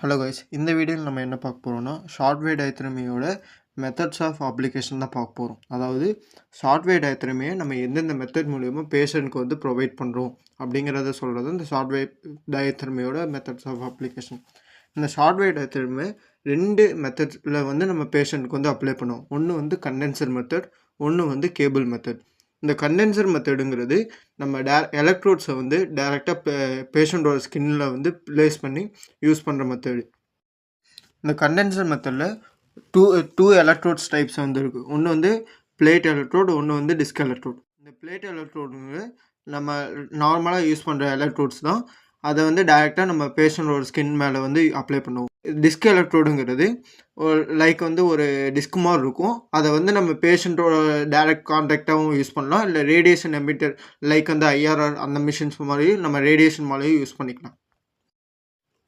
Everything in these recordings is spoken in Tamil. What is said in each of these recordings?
ஹலோ கைஸ், இந்த வீடியோவில் நம்ம என்ன பார்க்க போகிறோம்னா ஷார்ட் வேவ் டயத்ரமியோட மெத்தட்ஸ் ஆஃப் அப்ளிகேஷன் தான் பார்க்க போகிறோம். அதாவது ஷார்ட் வேவ் டயத்ரமியை நம்ம எந்தெந்த மெத்தட் மூலியமாக பேஷண்ட்க்கு வந்து ப்ரொவைட் பண்ணுறோம் அப்படிங்கிறத சொல்கிறது இந்த ஷார்ட் வேவ் டயத்ரமியோட மெத்தட்ஸ் ஆஃப் அப்ளிகேஷன். இந்த ஷார்ட் வேவ் டயத்ரமி ரெண்டு மெத்தட்ஸில் வந்து நம்ம பேஷண்ட்க்கு வந்து அப்ளை பண்ணுவோம். ஒன்று வந்து கண்டென்சர் மெத்தட், ஒன்று வந்து கேபிள் மெத்தட். இந்த கண்டென்சர் மெத்தடுங்கிறது நம்ம எலக்ட்ரோட்ஸை வந்து டைரெக்டாக பேஷண்ட்டோட ஸ்கின்னில் வந்து ப்ளேஸ் பண்ணி யூஸ் பண்ணுற மெத்தடு. இந்த கண்டென்சர் மெத்தடில் டூ எலக்ட்ரோட்ஸ் டைப்ஸ் வந்து இருக்குது. ஒன்று வந்து பிளேட் எலக்ட்ரோடு, ஒன்று வந்து டிஸ்க் எலக்ட்ரோட். இந்த பிளேட் எலக்ட்ரோடுங்க நம்ம நார்மலாக யூஸ் பண்ணுற எலக்ட்ரோட்ஸ் தான். அதை வந்து டைரெக்டாக நம்ம பேஷண்ட்டோட ஸ்கின் மேலே வந்து அப்ளை பண்ணுவோம். டிஸ்க் எலக்ட்ரோடுங்கிறது லைக் வந்து ஒரு டிஸ்க் மாதிரி இருக்கும். அதை வந்து நம்ம பேஷண்ட்டோட டைரக்ட் கான்டாக்டாகவும் யூஸ் பண்ணலாம், இல்லை ரேடியேஷன் எமிட்டர் லைக் வந்து ஐஆர்ஆர் அந்த மிஷின்ஸ் மாதிரி நம்ம ரேடியேஷன் மாதிரியும் யூஸ் பண்ணிக்கலாம்.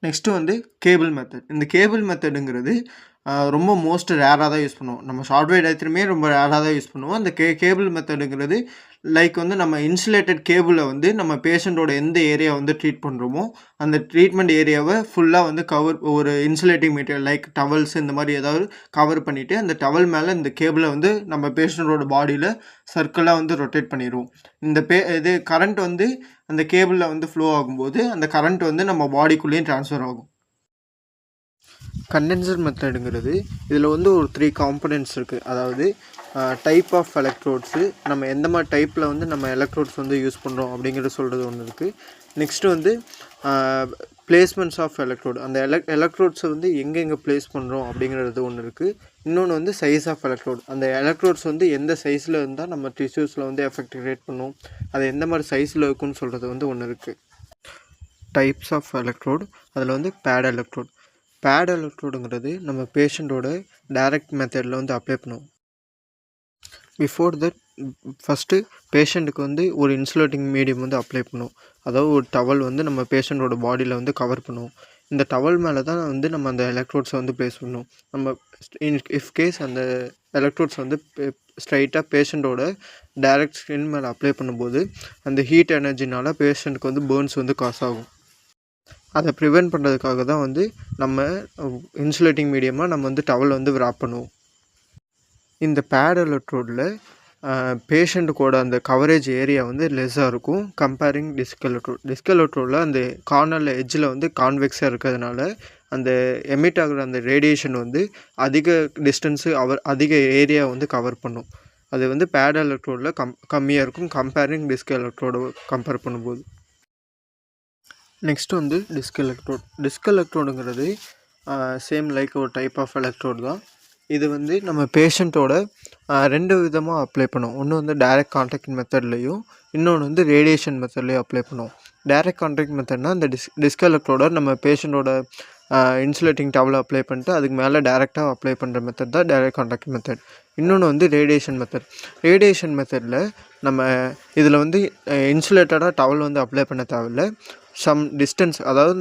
நெக்ஸ்ட்டு வந்து கேபிள் மெத்தட். இந்த கேபிள் மெத்தடுங்கிறது ரொம்ப மோஸ்ட் ரேராக தான் யூஸ் பண்ணுவோம். நம்ம ஷார்ட் வேவ் டயத்ரமியே ரொம்ப ரேராக தான் யூஸ் பண்ணுவோம். அந்த கேபிள் மெத்தடுங்கிறது லைக் வந்து நம்ம இன்சுலேட்டட் கேபிளை வந்து நம்ம பேஷண்ட்டோட எந்த ஏரியா வந்து ட்ரீட் பண்ணுறோமோ அந்த ட்ரீட்மெண்ட் ஏரியாவை ஃபுல்லாக வந்து ஒரு இன்சுலேட்டிங் மெட்டீரியல் லைக் டவல்ஸ் இந்த மாதிரி ஏதாவது கவர் பண்ணிவிட்டு அந்த டவல் மேலே இந்த கேபிளை வந்து நம்ம பேஷண்ட்டோட பாடியில் சர்க்கிளாக வந்து ரொட்டேட் பண்ணிடுவோம். இது கரண்ட் வந்து அந்த கேபிளில் வந்து ஃப்ளோ ஆகும்போது அந்த கரண்ட் வந்து நம்ம பாடிக்குள்ளேயும் ட்ரான்ஸ்ஃபர் ஆகும். கண்டென்சர் மெத்தடுங்கிறது இதில் வந்து ஒரு 3 காம்பனன்ட்ஸ் இருக்குது. அதாவது டைப் ஆஃப் எலக்ட்ரோட்ஸு, நம்ம எந்த மாதிரி டைப்பில் வந்து நம்ம எலக்ட்ரோட்ஸ் வந்து யூஸ் பண்ணுறோம் அப்படிங்கிறத சொல்கிறது ஒன்று இருக்குது. நெக்ஸ்ட்டு வந்து பிளேஸ்மெண்ட்ஸ் ஆஃப் எலக்ட்ரோடு, அந்த எலக்ட்ரோட்ஸை வந்து எங்கெங்கே ப்ளேஸ் பண்ணுறோம் அப்படிங்கிறது ஒன்று இருக்குது. இன்னொன்று வந்து சைஸ் ஆஃப் எலக்ட்ரோடு, அந்த எலக்ட்ரோட்ஸ் வந்து எந்த சைஸில் இருந்தால் நம்ம டிஷ்யூஸில் வந்து எஃபெக்ட் கிரியேட் பண்ணும், அது எந்த மாதிரி சைஸில் இருக்குன்னு சொல்கிறது வந்து ஒன்று இருக்குது. டைப்ஸ் ஆஃப் எலக்ட்ரோடு, அதில் வந்து பேட் எலக்ட்ரோடு. பேட் எலக்ட்ரோடுங்கிறது நம்ம பேஷண்ட்டோட டைரக்ட் மெத்தடில் வந்து அப்ளை பண்ணுவோம். பிஃபோர் தட் ஃபஸ்ட்டு பேஷண்ட்டுக்கு வந்து ஒரு இன்சுலேட்டிங் மீடியம் வந்து அப்ளை பண்ணுவோம். அதாவது ஒரு டவல் வந்து நம்ம பேஷண்ட்டோட பாடியில் வந்து கவர் பண்ணுவோம். இந்த டவல் மேலே தான் வந்து நம்ம அந்த எலக்ட்ரோட்ஸை வந்து ப்ளேஸ் பண்ணுவோம். நம்ம இஃப்கேஸ் அந்த எலக்ட்ரோட்ஸ் வந்து ஸ்ட்ரைட்டாக பேஷண்ட்டோட டைரக்ட் ஸ்கின் மேலே அப்ளை பண்ணும்போது அந்த ஹீட் எனர்ஜினால் பேஷண்ட்டுக்கு வந்து பேர்ன்ஸ் வந்து காஸ் ஆகும். அதை ப்ரிவென்ட் பண்ணுறதுக்காக தான் வந்து நம்ம இன்சுலேட்டிங் மீடியமாக நம்ம வந்து டவல் வந்து விராப் பண்ணுவோம். இந்த பேட் எலக்ட்ரோடில் பேஷண்ட்டுக்கோட அந்த கவரேஜ் ஏரியா வந்து லெஸ்ஸாக இருக்கும் கம்பேரிங் டிஸ்க் எலக்ட்ரோட். டிஸ்க் எலக்ட்ரோடில் அந்த கார்னரில் எட்ஜில் வந்து கான்வெக்ஸாக இருக்கிறதுனால அந்த எமிட் ஆகிற அந்த ரேடியேஷன் வந்து அதிக டிஸ்டன்ஸு அதிக ஏரியா வந்து கவர் பண்ணும். அது வந்து பேட் எலக்ட்ரோடில் கம்மியாக இருக்கும் கம்பேரிங் டிஸ்க் எலக்ட்ரோடு கம்பேர் பண்ணும்போது. நெக்ஸ்ட்டு வந்து டிஸ்க் எலக்ட்ரோட். டிஸ்க் எலக்ட்ரோடுங்கிறது சேம் லைக் ஒரு டைப் ஆஃப் எலக்ட்ரோட் தான். இது வந்து நம்ம பேஷண்ட்டோட 2 விதமாக அப்ளை பண்ணுவோம். ஒன்று வந்து டைரக்ட் கான்டாக்ட் மெத்தட்லேயும், இன்னொன்று வந்து ரேடியேஷன் மெத்தட்லேயும் அப்ளை பண்ணுவோம். டைரக்ட் கான்டாக்ட் மெத்தட்னால் இந்த டிஸ்க் எலக்ட்ரோட நம்ம பேஷண்ட்டோட இன்சுலேட்டிங் டவலை அப்ளை பண்ணிட்டு அதுக்கு மேலே டைரெக்டாக அப்ளை பண்ணுற மெத்தட் தான் டைரக்ட் கான்டாக்ட் மெத்தட். இன்னொன்று வந்து ரேடியேஷன் மெத்தட். ரேடியேஷன் மெத்தடில் நம்ம இதில் வந்து இன்சுலேட்டடாக டவல் வந்து அப்ளை பண்ண தேவையில்லை. சம் டிஸ்டன்ஸ், அதாவது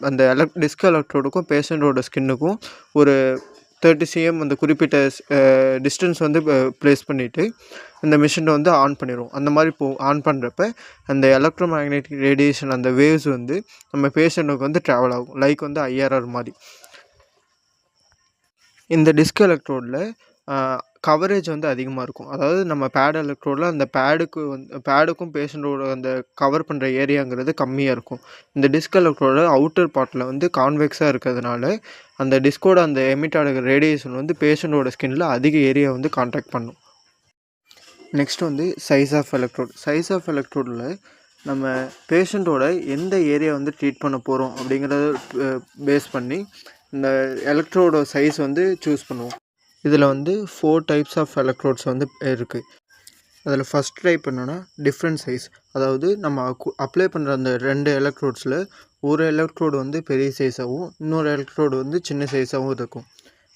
அந்த டிஸ்க் எலக்ட்ரோடுக்கும் பேஷண்ட்டோட ஸ்கின்னுக்கும் ஒரு 30 cm அந்த குறிப்பிட்ட டிஸ்டன்ஸ் வந்து ப்ளேஸ் பண்ணிவிட்டு இந்த மிஷினை வந்து ஆன் பண்ணிடுவோம். அந்த மாதிரி ஆன் பண்ணுறப்ப அந்த எலக்ட்ரோ மேக்னெட்டிக் ரேடியேஷன் அந்த வேவ்ஸ் வந்து நம்ம பேஷண்ட்டுக்கு வந்து ட்ராவல் ஆகும் லைக் வந்து ஐஆர்ஆர் மாதிரி. இந்த டிஸ்க் எலக்ட்ரோடில் கவரேஜ் வந்து அதிகமாக இருக்கும். அதாவது நம்ம பேட் எலக்ட்ரோடில் அந்த பேடுக்கும் பேஷண்ட்டோட அந்த கவர் பண்ணுற ஏரியாங்கிறது கம்மியாக இருக்கும். இந்த டிஸ்க் எலக்ட்ரோட அவுட்டர் பார்ட்டில் வந்து கான்வெக்ஸாக இருக்கிறதுனால அந்த டிஸ்கோட அந்த எமிட் ஆகிற ரேடியேஷன் வந்து பேஷண்ட்டோட ஸ்கின்னில் அதிக ஏரியா வந்து கான்டாக்ட் பண்ணும். நெக்ஸ்ட் வந்து size of electrode. Size of எலக்ட்ரோடில் நம்ம பேஷண்ட்டோட எந்த ஏரியா வந்து ட்ரீட் பண்ண போகிறோம் அப்படிங்கிறத பேஸ் பண்ணி இந்த எலக்ட்ரோட சைஸ் வந்து சூஸ் பண்ணுவோம். இதில் வந்து 4 டைப்ஸ் ஆஃப் எலக்ட்ரோட்ஸ் வந்து இருக்குது. அதில் ஃபஸ்ட் டைப் என்னென்னா டிஃப்ரெண்ட் சைஸ். அதாவது நம்ம அப்ளை பண்ணுற அந்த 2 எலக்ட்ரோட்ஸில் ஒரு எலக்ட்ரோடு வந்து பெரிய சைஸாகவும் இன்னொரு எலக்ட்ரோடு வந்து சின்ன சைஸாகவும் இருக்கும்.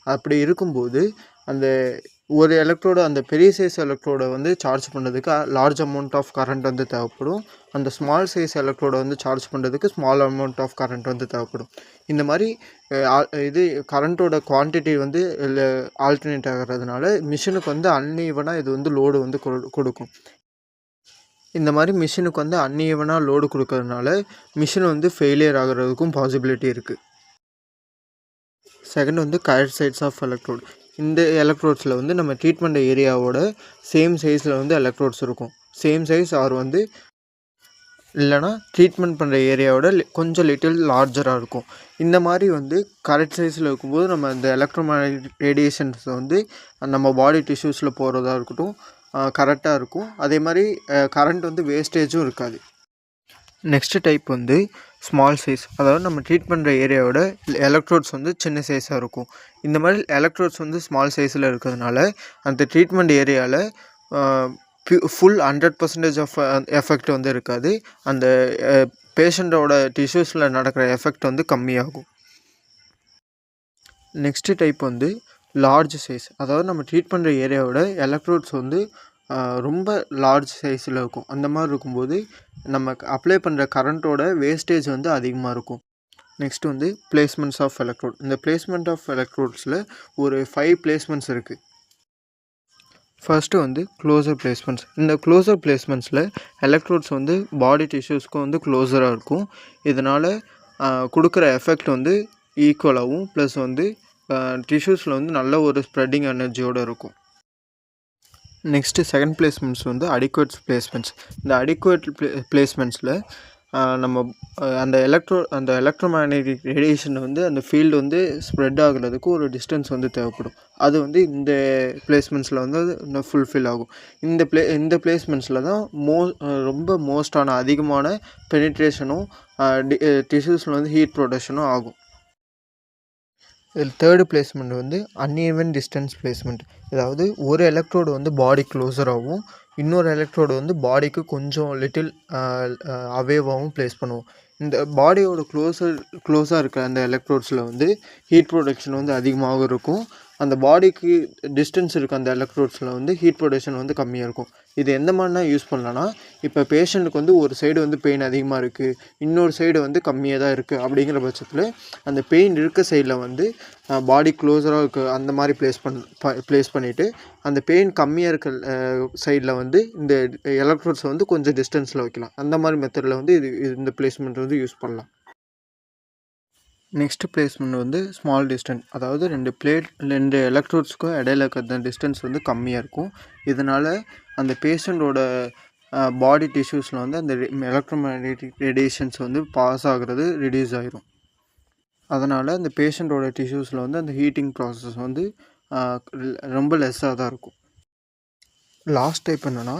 அப்படி இருக்கும்போது அந்த ஒரு எலக்ட்ரோடு அந்த பெரிய சைஸ் எலக்ட்ரோடை வந்து சார்ஜ் பண்ணுறதுக்கு லார்ஜ் அமௌண்ட் ஆஃப் கரண்ட் வந்து தேவைப்படும். அந்த ஸ்மால் சைஸ் எலக்ட்ரோடை வந்து சார்ஜ் பண்ணுறதுக்கு ஸ்மால் அமௌண்ட் ஆஃப் கரண்ட் வந்து தேவைப்படும். இந்த மாதிரி இது கரண்ட்டோட குவான்டிட்டி வந்து ஆல்டர்னேட் ஆகிறதுனால மிஷினுக்கு வந்து அன்ஈவனாக இது வந்து லோடு வந்து கொடுக்கும். இந்த மாதிரி மிஷினுக்கு வந்து அன்ஈவனாக லோடு கொடுக்கறதுனால மிஷின் வந்து ஃபெயிலியர் ஆகிறதுக்கும் பாசிபிலிட்டி இருக்குது. செகண்ட் வந்து கரெக்ட் சைட்ஸ் ஆஃப் எலக்ட்ரோட். இந்த எலக்ட்ரோட்ஸில் வந்து நம்ம ட்ரீட்மெண்ட் ஏரியாவோட சேம் சைஸில் வந்து எலக்ட்ரோட்ஸ் இருக்கும். சேம் சைஸ் ஆர் வந்து இல்லைனா ட்ரீட்மெண்ட் பண்ணுற ஏரியாவோட கொஞ்சம் லிட்டில் லார்ஜராக இருக்கும். இந்த மாதிரி வந்து கரெக்ட் சைஸில் இருக்கும்போது நம்ம இந்த எலக்ட்ரோமேக்னெட்டிக் ரேடியேஷன்ஸ் வந்து நம்ம பாடி டிஷ்யூஸில் போகிறதா இருக்கட்டும் கரெக்டாக இருக்கும். அதே மாதிரி கரண்ட் வந்து வேஸ்டேஜும் இருக்காது. நெக்ஸ்ட் டைப் வந்து ஸ்மால் சைஸ். அதாவது நம்ம ட்ரீட் பண்ணுற ஏரியாவோட எலக்ட்ரோட்ஸ் வந்து சின்ன சைஸாக இருக்கும். இந்த மாதிரி எலக்ட்ரோட்ஸ் வந்து ஸ்மால் சைஸில் இருக்கிறதுனால அந்த ட்ரீட்மெண்ட் ஏரியாவில் ஃபுல் 100% ஆஃப் எஃபெக்ட் வந்து இருக்காது. அந்த பேஷண்ட்டோட டிஷ்யூஸில் நடக்கிற எஃபெக்ட் வந்து கம்மியாகும். நெக்ஸ்ட்டு டைப் வந்து லார்ஜ் சைஸ். அதாவது நம்ம ட்ரீட் பண்ணுற ஏரியாவோட எலக்ட்ரோட்ஸ் வந்து ரொம்ப லார்ஜ் சைஸில் இருக்கும். அந்த மாதிரி இருக்கும்போது நம்ம அப்ளை பண்ணுற கரண்ட்டோட வேஸ்டேஜ் வந்து அதிகமாக இருக்கும். நெக்ஸ்ட் வந்து பிளேஸ்மெண்ட்ஸ் ஆஃப் எலக்ட்ரோட். இந்த பிளேஸ்மெண்ட் ஆஃப் எலக்ட்ரோட்ஸில் ஒரு 5 பிளேஸ்மெண்ட்ஸ் இருக்குது. ஃபர்ஸ்ட்டு வந்து க்ளோசர் பிளேஸ்மெண்ட்ஸ். இந்த க்ளோசர் பிளேஸ்மெண்ட்ஸில் எலக்ட்ரோட்ஸ் வந்து பாடி டிஷ்யூஸ்க்கும் வந்து க்ளோஸராக இருக்கும். இதனால் கொடுக்குற எஃபெக்ட் வந்து ஈக்குவலாகவும் ப்ளஸ் வந்து டிஷ்யூஸில் வந்து நல்ல ஒரு ஸ்ப்ரெட்டிங் எனர்ஜியோடு இருக்கும். நெக்ஸ்ட்டு செகண்ட் பிளேஸ்மெண்ட்ஸ் வந்து அடிக்குவேட் பிளேஸ்மெண்ட்ஸ். இந்த அடிக்குவேட் பிளேஸ்மெண்ட்ஸில் நம்ம அந்த எலக்ட்ரோமேக்னெட்டிக் ரேடியேஷன் வந்து அந்த ஃபீல்டு வந்து ஸ்ப்ரெட் ஆகுறதுக்கு ஒரு டிஸ்டன்ஸ் வந்து தேவைப்படும். அது வந்து இந்த பிளேஸ்மெண்ட்ஸில் வந்து ஃபுல்ஃபில் ஆகும். இந்த பிளேஸ்மெண்ட்ஸில் தான் ரொம்ப மோஸ்டான அதிகமான பெனிட்ரேஷனும் டிஷ்யூஸில் வந்து ஹீட் ப்ரொடக்ஷனும் ஆகும். இதில் தேர்டு பிளேஸ்மெண்ட் வந்து அன்ஈவன் டிஸ்டன்ஸ் பிளேஸ்மெண்ட். அதாவது ஒரு எலக்ட்ரோடு வந்து பாடி க்ளோஸராகவும் இன்னொரு எலக்ட்ரோடு வந்து பாடிக்கு கொஞ்சம் லிட்டில் அவேவாகவும் ப்ளேஸ் பண்ணுவோம். இந்த பாடியோட க்ளோஸாக இருக்கிற அந்த எலக்ட்ரோட்ஸில் வந்து ஹீட் ப்ரொடக்ஷன் வந்து அதிகமாகவும் இருக்கும். அந்த பாடிக்கு டிஸ்டன்ஸ் இருக்க அந்த எலக்ட்ரோட்ஸில் வந்து ஹீட் ப்ரொடக்ஷன் வந்து கம்மியாக இருக்கும். இது எந்த மாதிரினா யூஸ் பண்ணலான்னா, இப்போ பேஷண்ட்டுக்கு வந்து ஒரு சைடு வந்து பெயின் அதிகமாக இருக்குது, இன்னொரு சைடு வந்து கம்மியாக தான் இருக்குது. அப்படிங்கிற பட்சத்தில் அந்த பெயின் இருக்க சைடில் வந்து பாடி க்ளோஸராக இருக்க அந்த மாதிரி ப்ளேஸ் பண்ணிவிட்டு அந்த பெயின் கம்மியாக இருக்க சைடில் வந்து இந்த எலக்ட்ரோட்ஸை வந்து கொஞ்சம் டிஸ்டன்ஸில் வைக்கலாம். அந்த மாதிரி மெத்தடில் வந்து இந்த பிளேஸ்மெண்ட் வந்து யூஸ் பண்ணலாம். நெக்ஸ்ட் பிளேஸ்மெண்ட் வந்து ஸ்மால் டிஸ்டன்ஸ். அதாவது ரெண்டு எலக்ட்ரோட்ஸ்க்கும் இடையில இருக்கிற டிஸ்டன்ஸ் வந்து கம்மியாக இருக்கும். இதனால் அந்த பேஷண்ட்டோட பாடி டிஷ்யூஸில் வந்து அந்த எலக்ட்ரோமேக்னெட்டிக் ரேடியேஷன்ஸ் வந்து பாஸ் ஆகிறது ரெடியூஸ் ஆகிரும். அதனால் அந்த பேஷண்ட்டோட டிஷ்யூஸில் வந்து அந்த ஹீட்டிங் ப்ராசஸ் வந்து ரொம்ப லெஸ்ஸாக தான் இருக்கும். லாஸ்ட் டைப் என்னென்னா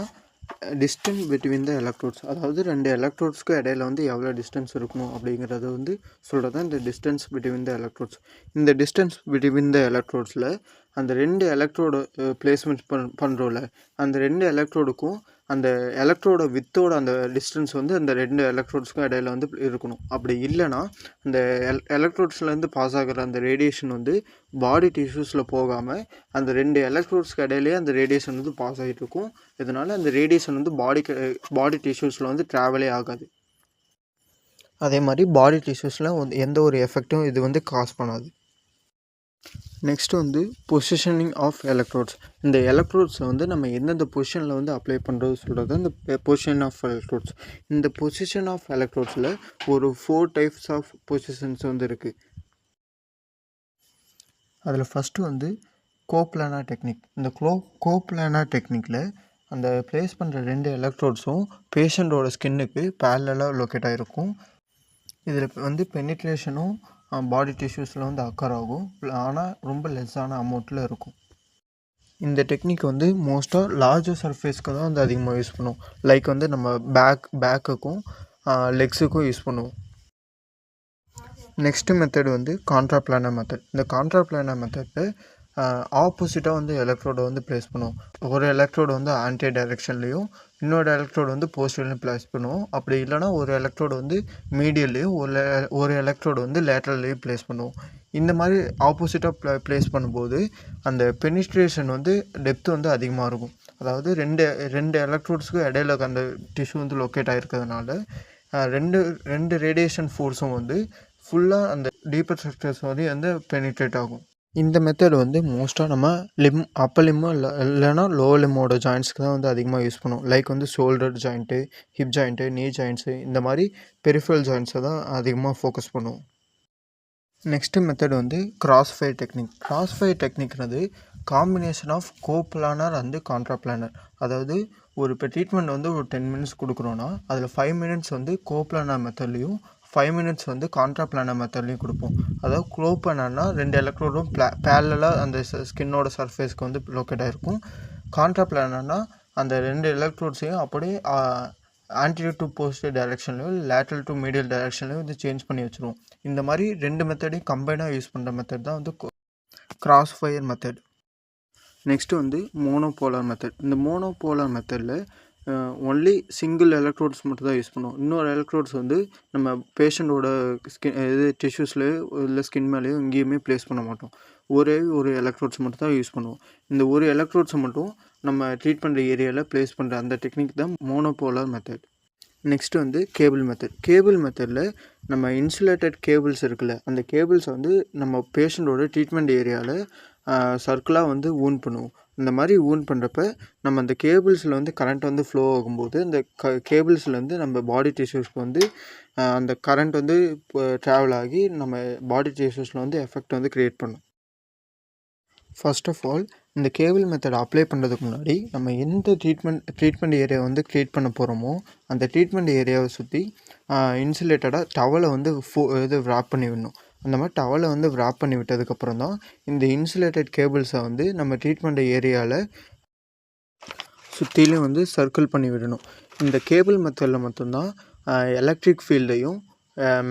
டிஸ்டன்ஸ் பிட்வீன் த எலக்ட்ரோட்ஸ். அதாவது ரெண்டு எலக்ட்ரோட்ஸ்க்கு இடையில வந்து எவ்வளோ டிஸ்டன்ஸ் இருக்கணும் அப்படிங்கிறத வந்து சொல்கிறது தான் இந்த டிஸ்டன்ஸ் பிட்வீன் த எலக்ட்ரோட்ஸ். இந்த டிஸ்டன்ஸ் பிட்வீன் த எலக்ட்ரோட்ஸில் அந்த ரெண்டு எலக்ட்ரோடு பிளேஸ்மெண்ட் பண்ணுறோம்ல, அந்த ரெண்டு எலக்ட்ரோடுக்கும் அந்த எலக்ட்ரோட வித்தோட அந்த டிஸ்டன்ஸ் வந்து அந்த ரெண்டு எலக்ட்ரோட்ஸ்க்கும் இடையில வந்து இருக்கணும். அப்படி இல்லைன்னா அந்த எலக்ட்ரோட்ஸ்லேருந்து பாஸ் ஆகிற அந்த ரேடியேஷன் வந்து பாடி டிஷ்யூஸில் போகாமல் அந்த ரெண்டு எலக்ட்ரோட்ஸ்க்கு இடையிலேயே அந்த ரேடியேஷன் வந்து பாஸ் ஆகிட்டு இருக்கும். இதனால் அந்த ரேடியேஷன் வந்து பாடி டிஷ்யூஸில் வந்து ட்ராவலே ஆகாது. அதே மாதிரி பாடி டிஷ்யூஸில் எந்த ஒரு எஃபெக்டும் இது வந்து காஸ் பண்ணாது. நெக்ஸ்ட்டு வந்து பொசிஷனிங் ஆஃப் எலக்ட்ரோட்ஸ். இந்த எலக்ட்ரோட்ஸை வந்து நம்ம எந்தெந்த பொசிஷனில் வந்து அப்ளை பண்ணுறது சொல்கிறது இந்த பொசிஷன் ஆஃப் எலக்ட்ரோட்ஸ். இந்த பொசிஷன் ஆஃப் எலக்ட்ரோட்ஸில் ஒரு 4 டைப்ஸ் ஆஃப் பொசிஷன்ஸ் வந்து இருக்குது. அதில் ஃபஸ்ட்டு வந்து கோப்லானார் டெக்னிக். இந்த கோப்லானார் டெக்னிக்கில் அந்த ப்ளேஸ் பண்ணுற ரெண்டு எலக்ட்ரோட்ஸும் பேஷண்ட்டோட ஸ்கின்னுக்கு பேரலாக லொக்கேட் ஆகிருக்கும். இதில் வந்து பெனிட்ரேஷனும் பாடி டிஷ்யூஸில் வந்து அக்கர் ஆகும், ஆனால் ரொம்ப லெஸ்ஸான அமௌண்ட்டில் இருக்கும். இந்த டெக்னிக் வந்து மோஸ்ட்டாக லார்ஜர் சர்ஃபேஸ்க்கு தான் வந்து அதிகமாக யூஸ் பண்ணுவோம். லைக் வந்து நம்ம பேக்குக்கும் லெக்ஸுக்கும் யூஸ் பண்ணுவோம். நெக்ஸ்ட்டு மெத்தட் வந்து கான்ட்ராப்ளானர் மெத்தட். இந்த கான்ட்ராப்ளானர் மெத்தடில் ஆப்போசிட்டாக வந்து எலக்ட்ரோடை வந்து ப்ளேஸ் பண்ணுவோம். ஒரு எலக்ட்ரோடு வந்து ஆன்டி டைரெக்ஷன்லேயும் இன்னொரு எலக்ட்ரோடு வந்து போஸ்டர்லையும் ப்ளேஸ் பண்ணுவோம். அப்படி இல்லைனா ஒரு எலக்ட்ரோடு வந்து மீடியல்லையும் ஒரு எலக்ட்ரோடு வந்து லேட்டரல்லையும் ப்ளேஸ் பண்ணுவோம். இந்த மாதிரி ஆப்போசிட்டாக ப்ளேஸ் பண்ணும்போது அந்த பெனிட்ரேஷன் வந்து டெப்த் வந்து அதிகமாக இருக்கும். அதாவது ரெண்டு எலக்ட்ரோட்ஸ்க்கு இடையில அந்த டிஷ்யூ வந்து லொக்கேட் ஆகிருக்கிறதுனால ரெண்டு ரேடியேஷன் ஃபோர்ஸும் வந்து ஃபுல்லாக அந்த டீப்பர் ஸ்ட்ரக்சர்ஸ் வந்து பெனிட்ரேட் ஆகும். இந்த மெத்தட் வந்து மோஸ்ட்டாக நம்ம அப்பர் லிம்மோ இல்லைனா லோவர் லிம்மோட ஜாயின்ட்ஸ்க்கு தான் வந்து அதிகமாக யூஸ் பண்ணுவோம். லைக் வந்து ஷோல்டர் ஜாயிண்ட்டு, ஹிப் ஜாயிண்ட்டு, நீ ஜாயிண்ட்ஸு, இந்த மாதிரி பெரிஃபரல் ஜாயிண்ட்ஸை தான் அதிகமாக ஃபோக்கஸ் பண்ணுவோம். நெக்ஸ்ட்டு மெத்தட் வந்து கிராஸ்ஃபயர் டெக்னிக். கிராஸ்ஃபயர் டெக்னிக்கிறது combination of coplanar and contraplanar. அதாவது இப்போ ட்ரீட்மெண்ட் வந்து ஒரு 10 மினிட்ஸ் கொடுக்குறோன்னா அதில் 5 மினிட்ஸ் வந்து கோப்ளானர் மெத்தட்லையும் 5 மினிட்ஸ் வந்து கான்ட்ராப்ளானர் மெத்தட்லையும் கொடுப்போம். அதாவது கோப்ளானர்னா 2 எலக்ட்ரோடும் பேரலாக அந்த ஸ்கின்னோட சர்ஃபேஸ்க்கு வந்து லொக்கேட் ஆகிருக்கும். கான்ட்ராப்ளானர்னா அந்த 2 எலக்ட்ரோட்ஸையும் அப்படியே ஆன்டீரியர் டு போஸ்டீரியர் டைரெக்ஷன்லையும் லேட்ரல் டு மீடியல் டைரெக்ஷன்லையும் வந்து சேஞ்ச் பண்ணி வச்சுருவோம். இந்த மாதிரி 2 மெத்தடையும் கம்பைனாக யூஸ் பண்ணுற மெத்தட் தான் வந்து கிராஸ்ஃபயர் மெத்தட். நெக்ஸ்ட்டு வந்து மோனோபோலார் மெத்தட். இந்த மோனோபோலார் மெத்தடில் ஒன்லி சிங்கிள் எலக்ட்ரோட்ஸ் மட்டும் தான் யூஸ் பண்ணுவோம். இன்னொரு எலக்ட்ரோட்ஸ் வந்து நம்ம பேஷண்ட்டோட டிஷ்யூஸ்லேயோ இல்லை ஸ்கின் மேலேயோ எங்கேயுமே ப்ளேஸ் பண்ண மாட்டோம். ஒரு எலக்ட்ரோட்ஸ் மட்டும் தான் யூஸ் பண்ணுவோம். இந்த ஒரு எலக்ட்ரோட்ஸை மட்டும் நம்ம ட்ரீட் பண்ணுற ஏரியாவில் ப்ளேஸ் பண்ணுற அந்த டெக்னிக் தான் மோனோபோலார் மெத்தட். நெக்ஸ்ட்டு வந்து கேபிள் மெத்தட். கேபிள் மெத்தடில் நம்ம இன்சுலேட்டட் கேபிள்ஸ் இருக்குல்ல, அந்த கேபிள்ஸை வந்து நம்ம பேஷண்ட்டோட ட்ரீட்மெண்ட் ஏரியாவில் சர்க்கிளாக வந்து ஊன் பண்ணுவோம். இந்த மாதிரி ஊன் பண்ணுறப்ப நம்ம அந்த கேபிள்ஸில் வந்து கரண்ட் வந்து ஃப்ளோ ஆகும்போது அந்த கேபிள்ஸ்லேருந்து நம்ம பாடி டிஷ்யூஸ்க்கு வந்து அந்த கரண்ட் வந்து ட்ராவல் ஆகி நம்ம பாடி டிஷ்யூஸில் வந்து எஃபெக்ட் வந்து க்ரியேட் பண்ணும். ஃபர்ஸ்ட் ஆஃப் ஆல் இந்த கேபிள் மெத்தட் அப்ளை பண்ணுறதுக்கு முன்னாடி நம்ம எந்த ட்ரீட்மெண்ட் ஏரியா வந்து க்ரியேட் பண்ண போகிறோமோ அந்த ட்ரீட்மெண்ட் ஏரியாவை சுற்றி இன்சுலேட்டடாக டவலை வந்து wrap பண்ணி விடணும். அந்த மாதிரி டவலை வந்து wrap பண்ணி விட்டதுக்கப்புறம் தான் இந்த இன்சுலேட்டட் கேபிள்ஸை வந்து நம்ம ட்ரீட்மெண்ட் ஏரியாவில் சுற்றிலையும் வந்து சர்க்கிள் பண்ணி விடணும். இந்த கேபிள் மெத்தடில் மட்டும்தான் எலக்ட்ரிக் ஃபீல்டையும்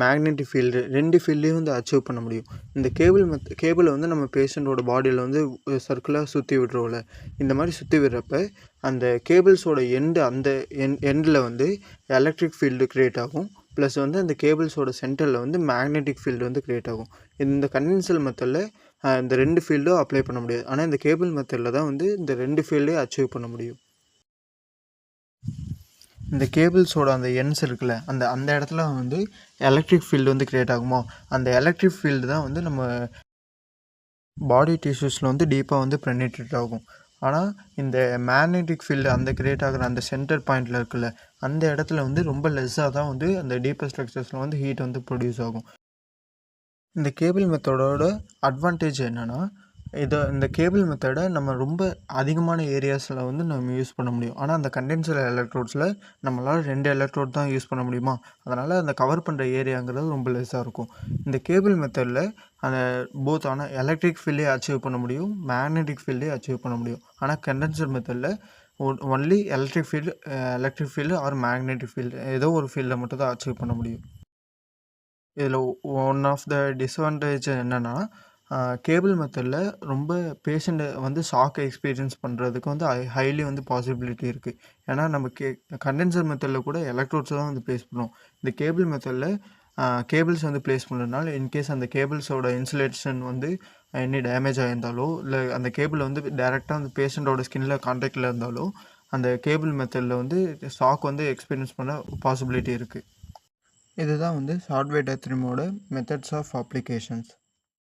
மேக்னெட்டிக் ஃபீல்டு 2 ஃபீல்டையும் வந்து அச்சீவ் பண்ண முடியும். இந்த கேபிளை வந்து நம்ம பேஷண்ட்டோட பாடியில் வந்து சர்க்கிளாக சுற்றி விடுறோம்ல, இந்த மாதிரி சுற்றி விடுறப்ப அந்த கேபிள்ஸோட அந்த எண்டில் வந்து எலக்ட்ரிக் ஃபீல்டு க்ரியேட் ஆகும். ப்ளஸ் வந்து அந்த கேபிள்ஸோட சென்டரில் வந்து மேக்னெட்டிக் ஃபீல்டு வந்து க்ரியேட் ஆகும். இந்த கன்வென்ஷனல் மெத்தடில் இந்த 2 ஃபீல்டும் அப்ளை பண்ண முடியாது. ஆனால் இந்த கேபிள் மெத்தடில் தான் வந்து இந்த 2 ஃபீல்டையும் அச்சீவ் பண்ண முடியும். இந்த கேபிள்ஸோட அந்த எண்ட்ஸ் இருக்குல்ல, அந்த இடத்துல வந்து எலக்ட்ரிக் ஃபீல்டு வந்து க்ரியேட் ஆகுமோ, அந்த எலக்ட்ரிக் ஃபீல்டு தான் வந்து நம்ம பாடி டிஷ்யூஸில் வந்து டீப்பாக வந்து பெனிட்ரேட் ஆகும். ஆனால் இந்த மேக்னெட்டிக் ஃபீல்டு அந்த க்ரியேட் ஆகிற அந்த சென்டர் பாயிண்டில் இருக்குல்ல, அந்த இடத்துல வந்து ரொம்ப லெஸ்ஸாக தான் வந்து அந்த டீப்பர் ஸ்ட்ரக்சர்ஸில் வந்து ஹீட் வந்து ப்ரொடியூஸ் ஆகும். இந்த கேபிள் மெத்தடோட அட்வான்டேஜ் என்னென்னா, இந்த கேபிள் மெத்தடை நம்ம ரொம்ப அதிகமான ஏரியாஸில் வந்து நம்ம யூஸ் பண்ண முடியும். ஆனால் அந்த கண்டென்சர் எலக்ட்ரோட்ஸில் நம்மளால் 2 எலக்ட்ரோட் தான் யூஸ் பண்ண முடியுமா, அதனால் அந்த கவர் பண்ணுற ஏரியாங்கிறது ரொம்ப லெஸ்ஸாக இருக்கும். இந்த கேபிள் மெத்தடில் அந்த ஆனால் எலக்ட்ரிக் ஃபீல்டே அச்சீவ் பண்ண முடியும், மேக்னெட்டிக் ஃபீல்டே அச்சீவ் பண்ண முடியும். ஆனால் கண்டென்சர் மெத்தடில் only electric field R magnetic field ஏதோ ஒரு ஃபீல்டை மட்டும் தான் அச்சீவ் பண்ண முடியும். இதில் ஒன் ஆஃப் த டிஸ்அட்வான்டேஜ் என்னென்னா, கேபிள் மெத்தடில் ரொம்ப பேஷண்ட்டை வந்து ஷாக்கை எக்ஸ்பீரியன்ஸ் பண்ணுறதுக்கு வந்து ஹைலி வந்து பாசிபிலிட்டி இருக்குது. ஏன்னா நம்ம கண்டென்சர் மெத்தடில் கூட எலக்ட்ரோட்ஸ் தான் வந்து ப்ளேஸ் பண்ணுவோம். இந்த கேபிள் மெத்தடில் கேபிள்ஸ் வந்து ப்ளேஸ் பண்ணுறதுனால இன்கேஸ் அந்த கேபிள்ஸோட இன்சுலேஷன் வந்து எனி டேமேஜ் ஆகியிருந்தாலோ, இல்லை அந்த கேபிள் வந்து டைரெக்டாக அந்த பேஷண்ட்டோட ஸ்கின்ல கான்டாக்டில் இருந்தாலோ அந்த கேபிள் மெத்தடில் வந்து ஷாக் வந்து எக்ஸ்பீரியன்ஸ் பண்ண பாசிபிலிட்டி இருக்குது. இதுதான் வந்து ஷார்ட் வேவ் டையக்ராமோட மெத்தட்ஸ் ஆஃப் அப்ளிகேஷன்ஸ்.